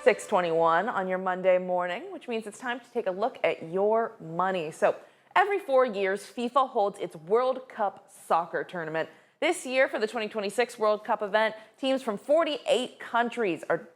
6:21 on your Monday morning, which means it's time to take a look at your money. So every 4 years, FIFA holds its World Cup soccer tournament. This year, for the 2026 World Cup event, teams from 48 countries are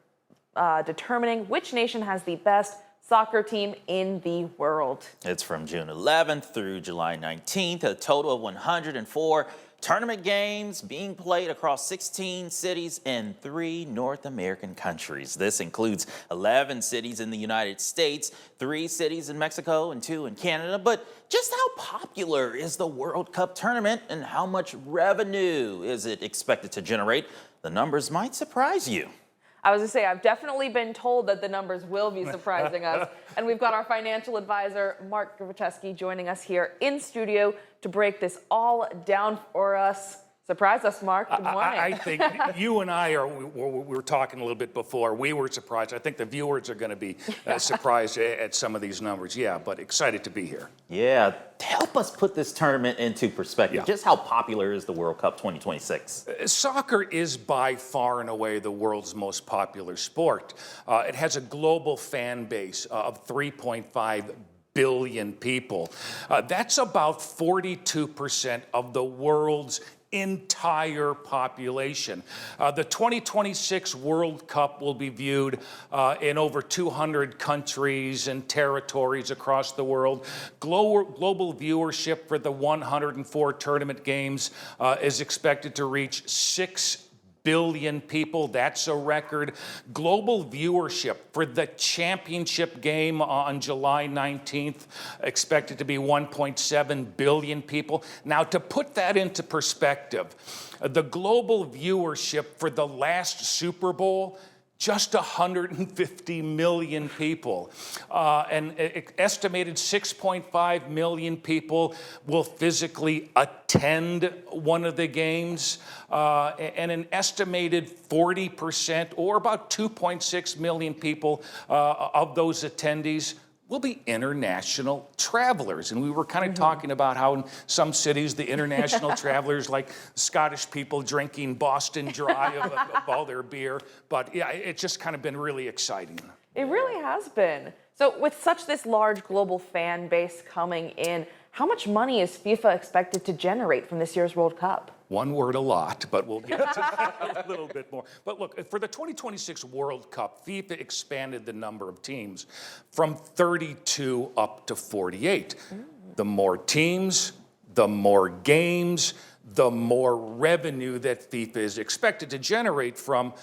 determining which nation has the best soccer team in the world. It's from June 11th through July 19th, a total of 104 tournament games being played across 16 cities in 3 North American countries. This includes 11 cities in the United States, 3 cities in Mexico, and 2 in Canada. But just how popular is the World Cup tournament and how much revenue is it expected to generate? The numbers might surprise you. I was going to say, I've definitely been told that the numbers will be surprising us. And we've got our financial advisor, Mark Grabocheski, joining us here in studio to break this all down for us. Surprise us, Mark. Good morning. I think you and I we were talking a little bit before. We were surprised. I think the viewers are going to be surprised at some of these numbers. Yeah, but excited to be here. Yeah, help us put this tournament into perspective. Yeah. Just how popular is the World Cup 2026? Soccer is by far and away the world's most popular sport. It has a global fan base of 3.5 billion people. That's about 42% of the world's entire population. The 2026 World Cup will be viewed in over 200 countries and territories across the world. Global viewership for the 104 tournament games is expected to reach 6 billion people. That's a record. Global viewership for the championship game on July 19th expected to be 1.7 billion people. Now, to put that into perspective, the global viewership for the last Super Bowl, just 150 million people. And estimated 6.5 million people will physically attend one of the games. And an estimated 40%, or about 2.6 million people of those attendees will be international travelers. And we were kind of talking about how in some cities, the international travelers, like Scottish people drinking Boston Dry of all their beer. But yeah, it's just kind of been really exciting. It really has been. So with this large global fan base coming in, how much money is FIFA expected to generate from this year's World Cup? One word, a lot, but we'll get to that a little bit more. But look, for the 2026 World Cup, FIFA expanded the number of teams from 32 up to 48. The more teams, the more games, the more revenue that FIFA is expected to generate from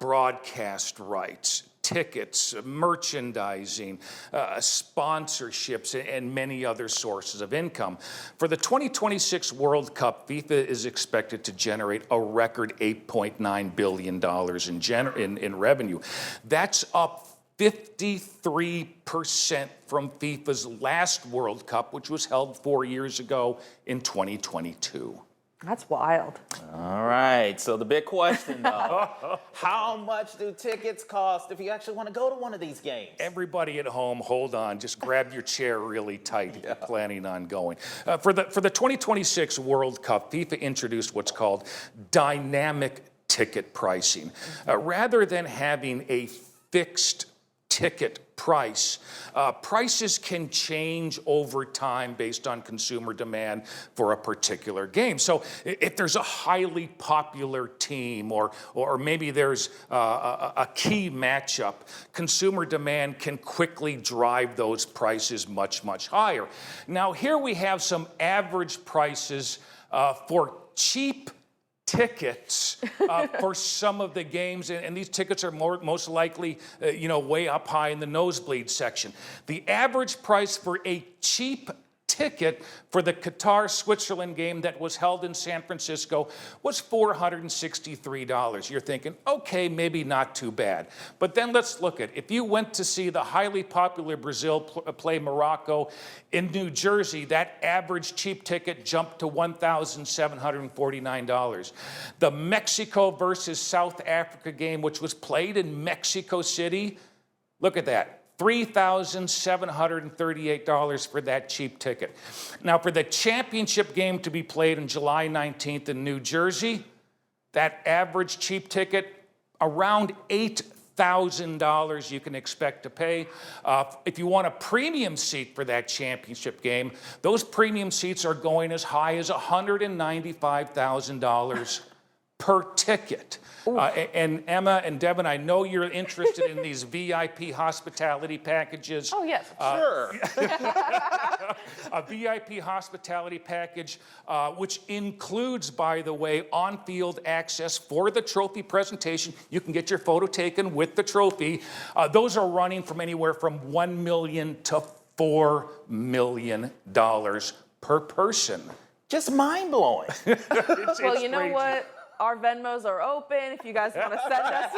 broadcast rights, tickets, merchandising, sponsorships, and many other sources of income. For the 2026 World Cup, FIFA is expected to generate a record $8.9 billion in revenue. That's up 53% from FIFA's last World Cup, which was held 4 years ago in 2022. That's wild. All right, so the big question though, how much do tickets cost if you actually want to go to one of these games? Everybody at home, hold on, just grab your chair really tight if you're planning on going. For the 2026 World Cup, FIFA introduced what's called dynamic ticket pricing. Rather than having a fixed ticket price, prices can change over time based on consumer demand for a particular game. So if there's a highly popular team or maybe there's a key matchup, consumer demand can quickly drive those prices much, much higher. Now here we have some average prices for cheap tickets for some of the games, and these tickets are most likely, way up high in the nosebleed section. The average price for a cheap ticket for the Qatar-Switzerland game that was held in San Francisco was $463. You're thinking, okay, maybe not too bad. But then let's look at, if you went to see the highly popular Brazil play Morocco in New Jersey, that average cheap ticket jumped to $1,749. The Mexico versus South Africa game, which was played in Mexico City, look at that. $3,738 for that cheap ticket. Now, for the championship game to be played on July 19th in New Jersey, that average cheap ticket, around $100,000 you can expect to pay. If you want a premium seat for that championship game, those premium seats are going as high as $195,000 per ticket. And Emma and Devin, I know you're interested in these VIP hospitality packages. Oh, yes. Sure. A VIP hospitality package, which includes, by the way, on-field access for the trophy presentation. You can get your photo taken with the trophy. Those are running from anywhere from $1 million to $4 million per person. Just mind-blowing. Well, you know crazy. what? Our Venmos are open if you guys want to send us.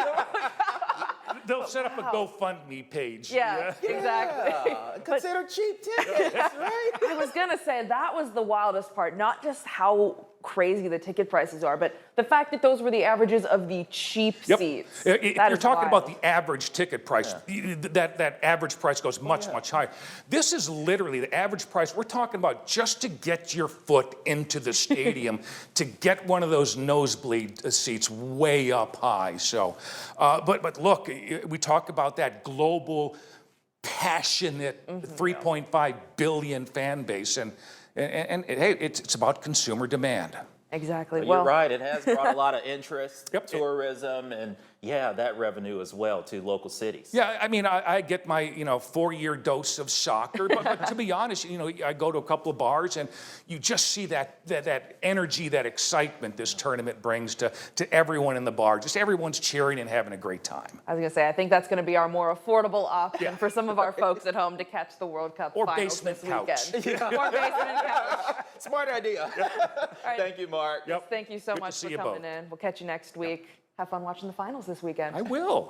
They'll set up a GoFundMe page. Yeah, exactly. Consider cheap tickets, right? I was going to say that was the wildest part, not just how crazy the ticket prices are, but the fact that those were the averages of the cheap seats. You're That talking is about wild. the average ticket price. That average price goes much higher. This is literally the average price. We're talking about just to get your foot into the stadium, to get one of those nosebleed seats way up high. So, but look, we talk about that global, passionate 3.5 billion fan base, and hey, it's about consumer demand. Exactly. You're right. It has brought a lot of interest, Yep. tourism, and that revenue as well to local cities. Yeah, I mean, I get my 4-year dose of soccer, but to be honest, I go to a couple of bars and you just see that energy, that excitement this tournament brings to everyone in the bar. Just everyone's cheering and having a great time. I was going to say, I think that's going to be our more affordable option for some of our folks at home to catch the World Cup Or finals basement this couch. weekend. Or basement couch. Smart idea. right. Thank you, Mark. Yep. Thank you so Good to much see for you coming both. in. We'll catch you next week. Have fun watching the finals this weekend. I will.